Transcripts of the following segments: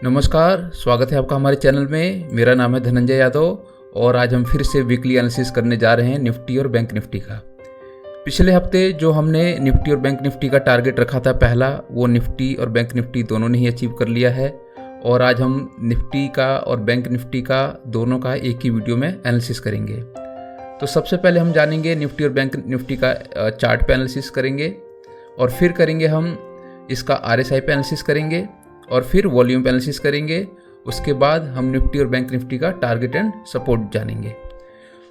नमस्कार, स्वागत है आपका हमारे चैनल में। मेरा नाम है धनंजय यादव और आज हम फिर से वीकली एनालिसिस करने जा रहे हैं निफ्टी और बैंक निफ्टी का। पिछले हफ्ते जो हमने निफ्टी और बैंक निफ्टी का टारगेट रखा था पहला, वो निफ्टी और बैंक निफ्टी दोनों ने ही अचीव कर लिया है और आज हम निफ्टी का और बैंक निफ्टी का दोनों का एक ही वीडियो में एनालिसिस करेंगे। तो सबसे पहले हम जानेंगे निफ्टी और बैंक निफ्टी का चार्ट पे एनालिसिस करेंगे और फिर करेंगे हम इसका RSI पे एनालिसिस करेंगे और फिर वॉल्यूम पे एनालिसिस करेंगे। उसके बाद हम निफ्टी और बैंक निफ्टी का टारगेट एंड सपोर्ट जानेंगे।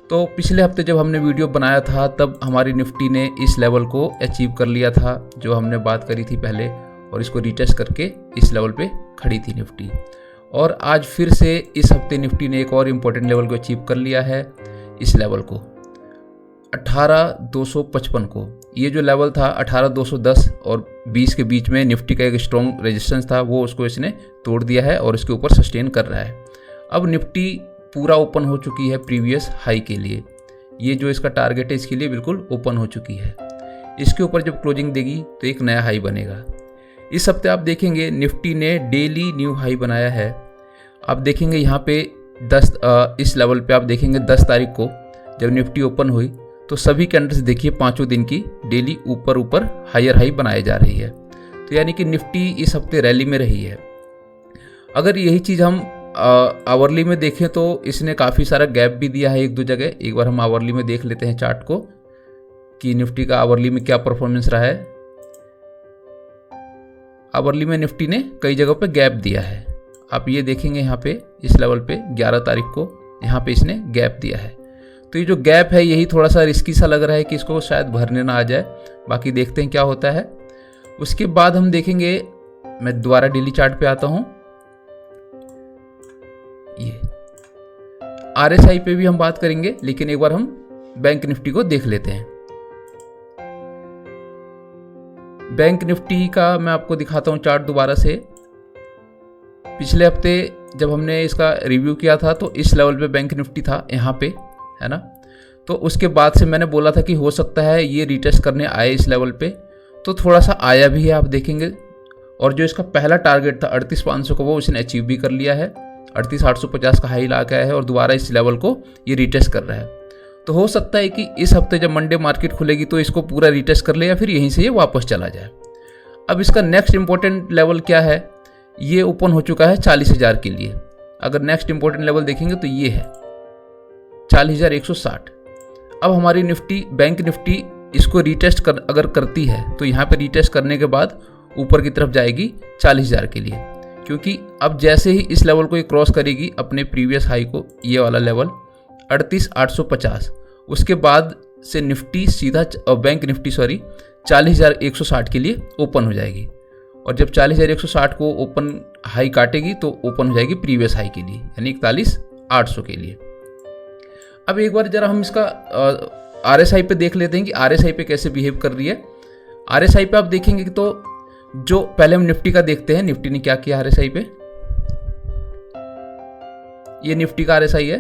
तो पिछले हफ्ते जब हमने वीडियो बनाया था तब हमारी निफ्टी ने इस लेवल को अचीव कर लिया था जो हमने बात करी थी पहले, और इसको रीटेस्ट करके इस लेवल पे खड़ी थी निफ्टी। और आज फिर से इस हफ्ते निफ्टी ने एक और इम्पोर्टेंट लेवल को अचीव कर लिया है, इस लेवल को 18,255 को। ये जो लेवल था 18,210 और 20 के बीच में निफ्टी का एक स्ट्रॉन्ग रेजिस्टेंस था, वो उसको इसने तोड़ दिया है और इसके ऊपर सस्टेन कर रहा है। अब निफ्टी पूरा ओपन हो चुकी है प्रीवियस हाई के लिए। ये जो इसका टारगेट है इसके लिए बिल्कुल ओपन हो चुकी है। इसके ऊपर जब क्लोजिंग देगी तो एक नया हाई बनेगा। इस हफ्ते आप देखेंगे निफ्टी ने डेली न्यू हाई बनाया है। आप देखेंगे यहाँ पे इस लेवल पे आप देखेंगे 10 तारीख को जब निफ्टी ओपन हुई तो सभी कैंडल्स देखिए पांचों दिन की डेली ऊपर हायर हाई बनाई जा रही है। तो यानी कि निफ्टी इस हफ्ते रैली में रही है। अगर यही चीज़ हम आवरली में देखें तो इसने काफ़ी सारा गैप भी दिया है एक दो जगह। एक बार हम आवरली में देख लेते हैं चार्ट को कि निफ्टी का आवरली में क्या परफॉर्मेंस रहा है। आवरली में निफ्टी ने कई जगहों पे गैप दिया है। आप ये देखेंगे यहाँ पे इस लेवल पे 11 तारीख को यहाँ पे इसने गैप दिया है। तो ये जो गैप है यही थोड़ा सा रिस्की सा लग रहा है कि इसको शायद भरने ना आ जाए। बाकी देखते हैं क्या होता है। उसके बाद हम देखेंगे, मैं दोबारा डेली चार्ट पे आता हूं। ये RSI पे भी हम बात करेंगे, लेकिन एक बार हम बैंक निफ्टी को देख लेते हैं। बैंक निफ्टी का मैं आपको दिखाता हूं चार्ट दोबारा से। पिछले हफ्ते जब हमने इसका रिव्यू किया था तो इस लेवल पे बैंक निफ्टी था, यहाँ पे है ना। तो उसके बाद से मैंने बोला था कि हो सकता है ये रीटेस्ट करने आए इस लेवल पे, तो थोड़ा सा आया भी है आप देखेंगे। और जो इसका पहला टारगेट था 38,500 को, वो इसने अचीव भी कर लिया है। 38,850 का हाई ला गया है और दोबारा इस लेवल को ये रीटेस्ट कर रहा है। तो हो सकता है कि इस हफ्ते जब मंडे मार्केट खुलेगी तो इसको पूरा रीटेस्ट कर ले या फिर यहीं से ये वापस चला जाए। अब इसका नेक्स्ट इंपॉर्टेंट लेवल क्या है, ये ओपन हो चुका है 40,000 के लिए। अगर नेक्स्ट इंपॉर्टेंट लेवल देखेंगे तो ये है 40,160। अब हमारी निफ्टी बैंक निफ्टी इसको रीटेस्ट अगर करती है तो यहाँ पे रीटेस्ट करने के बाद ऊपर की तरफ जाएगी 40,000 के लिए, क्योंकि अब जैसे ही इस लेवल को ये क्रॉस करेगी अपने प्रीवियस हाई को, ये वाला लेवल 38,850, उसके बाद से निफ्टी सीधा बैंक निफ्टी 40,160 के लिए ओपन हो जाएगी। और जब 40,160 को ओपन हाई काटेगी तो ओपन हो जाएगी प्रीवियस हाई के लिए, यानी 41,800 के लिए। अब एक बार जरा हम इसका RSI पे देख लेते हैं कि RSI पे कैसे बिहेव कर रही है। RSI पे आप देखेंगे तो जो पहले हम निफ्टी का देखते हैं, निफ्टी ने क्या किया RSI पे। ये निफ्टी का RSI है।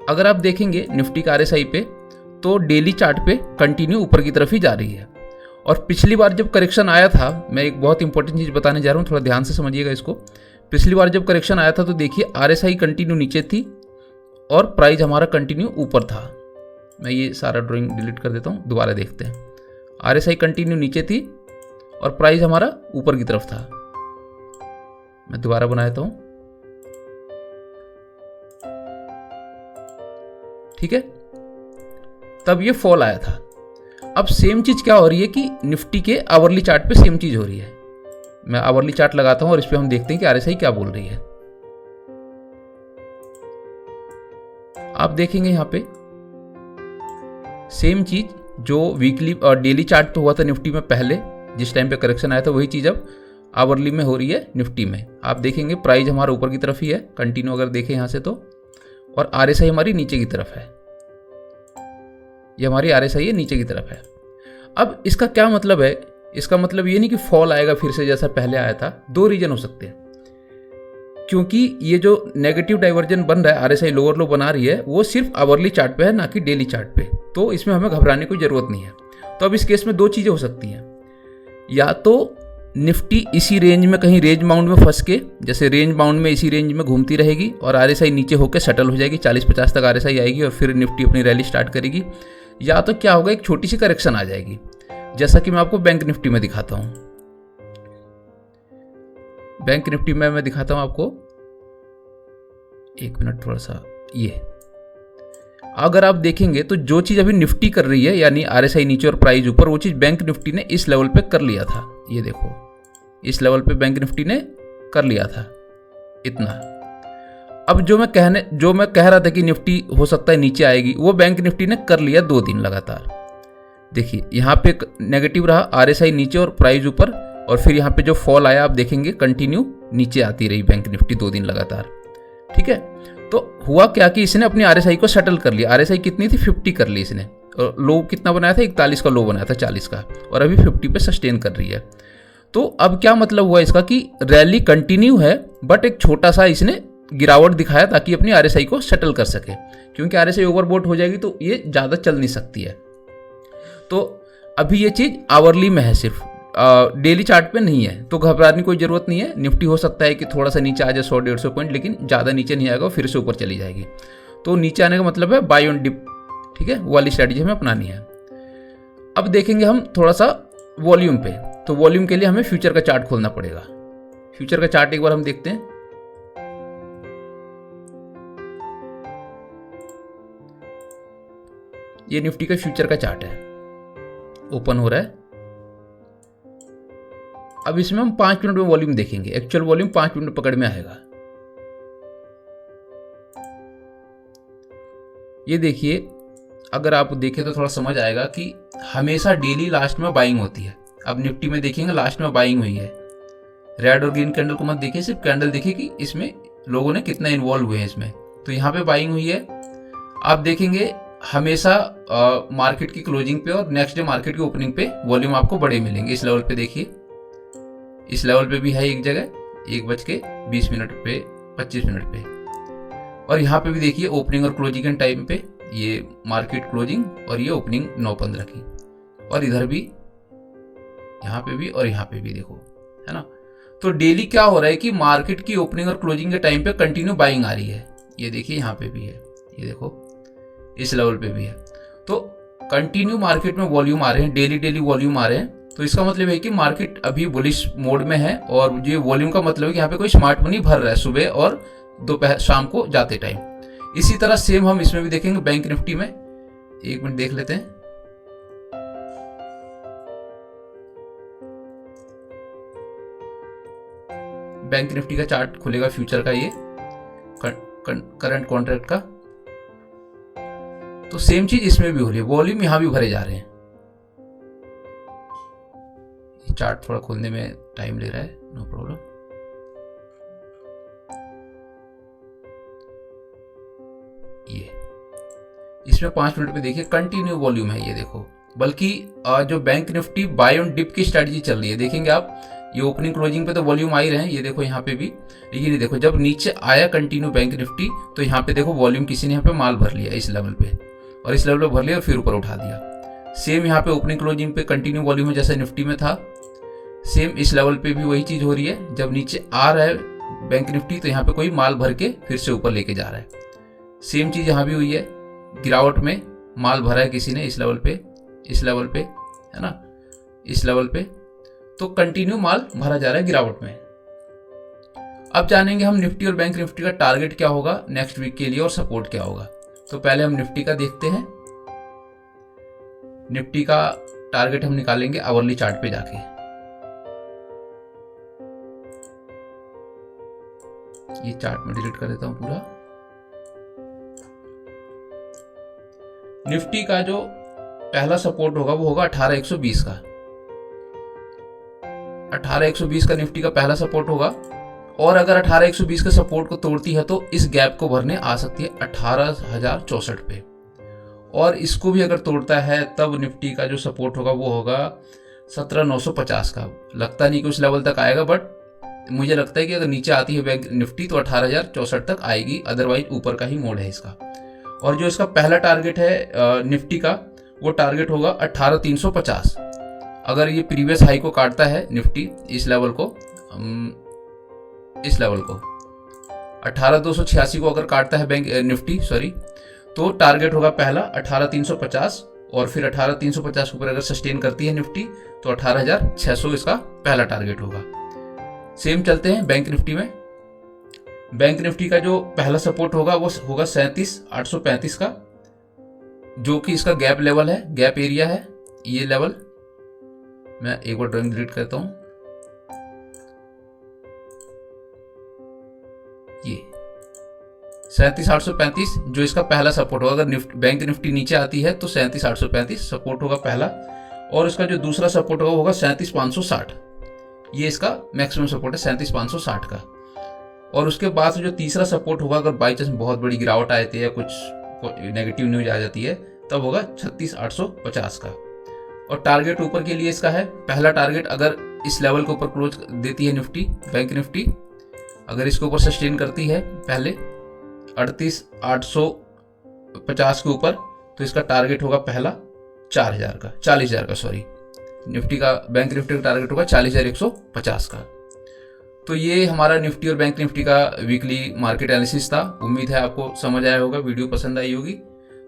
अगर आप देखेंगे निफ्टी का RSI पे तो डेली चार्ट पे कंटिन्यू ऊपर की तरफ ही जा रही है। और पिछली बार जब करेक्शन आया था, मैं एक बहुत इंपॉर्टेंट चीज बताने जा रहा हूँ, थोड़ा ध्यान से समझिएगा इसको। पिछली बार जब करेक्शन आया था तो देखिए RSI कंटिन्यू नीचे थी और प्राइस हमारा कंटिन्यू ऊपर था। मैं ये सारा ड्राइंग डिलीट कर देता हूँ, दोबारा देखते हैं। RSI कंटिन्यू नीचे थी और प्राइस हमारा ऊपर की तरफ था। मैं दोबारा बनाता हूँ, ठीक है। तब ये फॉल आया था। अब सेम चीज क्या हो रही है कि निफ्टी के आवरली चार्ट पे सेम चीज हो रही है। मैं आवरली चार्ट लगाता हूं और इस पे हम देखते हैं कि RSI क्या बोल रही है। आप देखेंगे यहाँ पे सेम चीज जो वीकली और डेली चार्ट पे हुआ था निफ्टी में पहले, जिस टाइम पे करेक्शन आया था, वही चीज अब आवरली में हो रही है निफ्टी में। आप देखेंगे प्राइस हमारा ऊपर की तरफ ही है कंटिन्यू, अगर देखें यहाँ से तो, और RSI हमारी नीचे की तरफ है। ये हमारी RSI है नीचे की तरफ है। अब इसका क्या मतलब है, इसका मतलब ये नहीं कि फॉल आएगा फिर से जैसा पहले आया था। दो रीजन हो सकते हैं, क्योंकि ये जो नेगेटिव डाइवर्जन बन रहा है, RSI लोअर लो बना रही है, वो सिर्फ आवरली चार्ट पे है, ना कि डेली चार्ट पे। तो इसमें हमें घबराने की जरूरत नहीं है। तो अब इस केस में दो चीजें हो सकती हैं, या तो निफ्टी इसी रेंज में कहीं रेंज बाउंड में फंस के, जैसे रेंज बाउंड में इसी रेंज में घूमती रहेगी और आरएसआई नीचे होकर सेटल हो जाएगी, 40-50 तक आरएसआई आएगी और फिर निफ्टी अपनी रैली स्टार्ट करेगी। या तो क्या होगा, एक छोटी सी करेक्शन आ जाएगी, जैसा कि मैं आपको बैंक निफ्टी में दिखाता हूँ। बैंक निफ्टी में मैं दिखाता हूँ आपको, एक मिनट थोड़ा सा। ये अगर आप देखेंगे तो जो चीज़ अभी निफ्टी कर रही है, यानी आरएसआई नीचे और प्राइस ऊपर, वो चीज़ बैंक निफ्टी ने इस लेवल पे कर लिया था। ये देखो, इस लेवल पे बैंक निफ्टी ने कर लिया था इतना। अब जो मैं कह रहा था कि निफ्टी हो सकता है नीचे आएगी, वो बैंक निफ्टी ने कर लिया 2 दिन लगातार। देखिए यहाँ पे नेगेटिव रहा, आरएसआई नीचे और प्राइस ऊपर, और फिर यहाँ पे जो फॉल आया आप देखेंगे कंटिन्यू नीचे आती रही बैंक निफ्टी 2 दिन लगातार। ठीक है, तो हुआ क्या कि इसने अपनी आरएसआई को सेटल कर लिया। आरएसआई कितनी थी, 50 कर ली इसने, और लो कितना बनाया था, 41 का लो बनाया था 40 का, और अभी 50 पे सस्टेन कर रही है। तो अब क्या मतलब हुआ इसका कि रैली कंटिन्यू है, बट एक छोटा सा इसने गिरावट दिखाया ताकि अपनी आरएसआई को सेटल कर सके, क्योंकि आरएसआई ओवरबोट हो जाएगी तो ये ज़्यादा चल नहीं सकती है। तो अभी ये चीज़ आवरली में है, सिर्फ डेली चार्ट पे नहीं है, तो घबराने की कोई ज़रूरत नहीं है। निफ्टी हो सकता है कि थोड़ा सा नीचे आ जाए 100-150 पॉइंट, लेकिन ज़्यादा नीचे नहीं आएगा, फिर से ऊपर चली जाएगी। तो नीचे आने का मतलब है बाय ऑन डिप, ठीक है, वो वाली स्ट्रैटेजी हमें अपनानी है। अब देखेंगे हम थोड़ा सा वॉल्यूम पे, तो वॉल्यूम के लिए हमें फ्यूचर का चार्ट खोलना पड़ेगा। फ्यूचर का चार्ट एक बार हम देखते हैं। ये निफ्टी का फ्यूचर का चार्ट है, ओपन हो रहा है। अब इसमें हम 5 मिनट में वॉल्यूम देखेंगे, एक्चुअल वॉल्यूम 5 मिनट पकड़ में आएगा। ये देखिए, अगर आप देखें तो थोड़ा समझ आएगा कि हमेशा डेली लास्ट में बाइंग होती है। अब निफ्टी में देखेंगे लास्ट में बाइंग हुई है। रेड और ग्रीन कैंडल को मत देखिए, सिर्फ कैंडल देखिए कि इसमें लोगों ने कितना इन्वॉल्व हुए हैं इसमें। तो यहाँ पे बाइंग हुई है। आप देखेंगे हमेशा मार्केट की क्लोजिंग पे और नेक्स्ट डे मार्केट की ओपनिंग पे वॉल्यूम आपको बड़े मिलेंगे। इस लेवल पे देखिए, इस लेवल पे भी है एक जगह 1:20 पे, 25 मिनट पे, और यहाँ पे भी देखिए ओपनिंग और क्लोजिंग के टाइम पे ये मार्केट क्लोजिंग और ये ओपनिंग 9:15 की, और इधर भी, यहाँ पे भी और यहाँ पे भी देखो, है ना। तो डेली क्या हो रहा है कि मार्केट की ओपनिंग और क्लोजिंग के टाइम पे कंटिन्यू बाइंग आ रही है। ये देखिए यहाँ पे भी है, ये देखो इस लेवल पे भी है। तो कंटिन्यू मार्केट में वॉल्यूम आ रहे हैं, डेली वॉल्यूम आ रहे हैं। तो इसका मतलब है कि मार्केट अभी बुलिश मोड में है, और ये वॉल्यूम का मतलब है कि यहाँ पे कोई स्मार्ट मनी भर रहा है सुबह और दोपहर शाम को जाते टाइम। इसी तरह सेम हम इसमें भी देखेंगे बैंक निफ्टी में। एक मिनट देख लेते हैं। बैंक निफ्टी का चार्ट खुलेगा फ्यूचर का, ये करंट कॉन्ट्रैक्ट का। तो सेम चीज इसमें भी हो रही है, वॉल्यूम यहां भी भरे जा रहे हैं। ये चार्ट थोड़ा खोलने में टाइम ले रहा है, नो प्रॉब्लम। ये इसमें 5 मिनट पे देखिए कंटिन्यू वॉल्यूम है, ये देखो। बल्कि जो bank Nifty buy on dip की स्ट्रेटजी चल रही है, देखेंगे आप ये ओपनिंग क्लोजिंग पे तो वॉल्यूम आ ही रहे हैं, ये देखो यहाँ पे भी। लेकिन ये देखो जब नीचे आया कंटिन्यू बैंक निफ्टी, तो यहाँ पे देखो वॉल्यूम किसी ने यहाँ पे माल भर लिया इस लेवल पे, और इस लेवल पे भर लिया और फिर ऊपर उठा दिया। सेम यहाँ पे ओपनिंग क्लोजिंग पे कंटिन्यू वॉल्यूम है जैसे निफ्टी में था, सेम इस लेवल पे भी वही चीज हो रही है। जब नीचे आ रहा है बैंक निफ्टी, तो यहाँ पे कोई माल भर के फिर से ऊपर लेके जा रहा है। सेम चीज यहाँ भी हुई है, गिरावट में माल भरा है किसी ने इस लेवल पे, है ना, इस लेवल पे। तो कंटिन्यू माल भरा जा रहा है गिरावट में। अब जानेंगे हम निफ्टी और बैंक निफ्टी का टारगेट क्या होगा नेक्स्ट वीक के लिए और सपोर्ट क्या होगा। तो पहले हम निफ्टी का देखते हैं। निफ्टी का टारगेट हम निकालेंगे आवरली चार्ट पे जाके। ये चार्ट में डिलीट कर देता हूं पूरा। निफ्टी का जो पहला सपोर्ट होगा वो होगा 18,120 का। 18,120 का निफ्टी का पहला सपोर्ट होगा, और अगर 18,120 के सपोर्ट को तोड़ती है तो इस गैप को भरने आ सकती है 18,064 पे, और इसको भी अगर तोड़ता है तब निफ्टी का जो सपोर्ट होगा वो होगा 17,950 का। लगता नहीं कि उस लेवल तक आएगा, बट मुझे लगता है कि अगर नीचे आती है बैंक निफ्टी तो 18,064 तक आएगी, अदरवाइज ऊपर का ही मोड है इसका। और जो इसका पहला टारगेट है निफ्टी का, वो टारगेट होगा 18,350। अगर ये प्रीवियस हाई को काटता है निफ्टी, इस लेवल को 18,286 को अगर काटता है बैंक निफ्टी तो टारगेट होगा पहला 18,350, और फिर 18,350 के ऊपर अगर सस्टेन करती है निफ्टी तो 18,600 इसका पहला टारगेट होगा। सेम चलते हैं बैंक निफ्टी में। बैंक निफ्टी का जो पहला सपोर्ट होगा वो होगा 37,835 का, जो कि इसका गैप लेवल है, गैप एरिया है ये लेवल। मैं एक बार ड्राइंग डिलीट करता हूं। ये 37,835 जो इसका पहला सपोर्ट होगा। अगर बैंक निफ्टी नीचे आती है तो 37,835 सपोर्ट होगा पहला, और इसका जो दूसरा सपोर्ट होगा वो होगा 37,560। ये इसका मैक्सिमम सपोर्ट है 37,560 का। और उसके बाद से जो तीसरा सपोर्ट होगा, अगर बाई चांस बहुत बड़ी गिरावट आती है या कुछ नेगेटिव न्यूज आ जाती है, तब होगा 36,850 का। और टारगेट ऊपर के लिए इसका है, पहला टारगेट अगर इस लेवल के ऊपर क्लोज देती है निफ्टी, बैंक निफ्टी अगर इसके ऊपर सस्टेन करती है पहले 38,850 के ऊपर, तो इसका टारगेट होगा पहला 40,000 का निफ्टी का, बैंक निफ्टी का टारगेट होगा 40,150 का। तो ये हमारा निफ्टी और बैंक निफ्टी का वीकली मार्केट एनालिसिस था। उम्मीद है आपको समझ आया होगा, वीडियो पसंद आई होगी।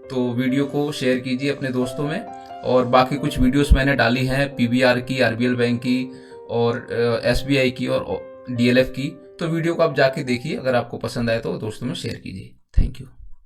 तो वीडियो को शेयर कीजिए अपने दोस्तों में, और बाकी कुछ वीडियोस मैंने डाली हैं पीबीआर की, आरबीएल बैंक की, और एसबीआई की, और डीएलएफ की। तो वीडियो को आप जाके देखिए, अगर आपको पसंद आए तो दोस्तों में शेयर कीजिए। Thank you.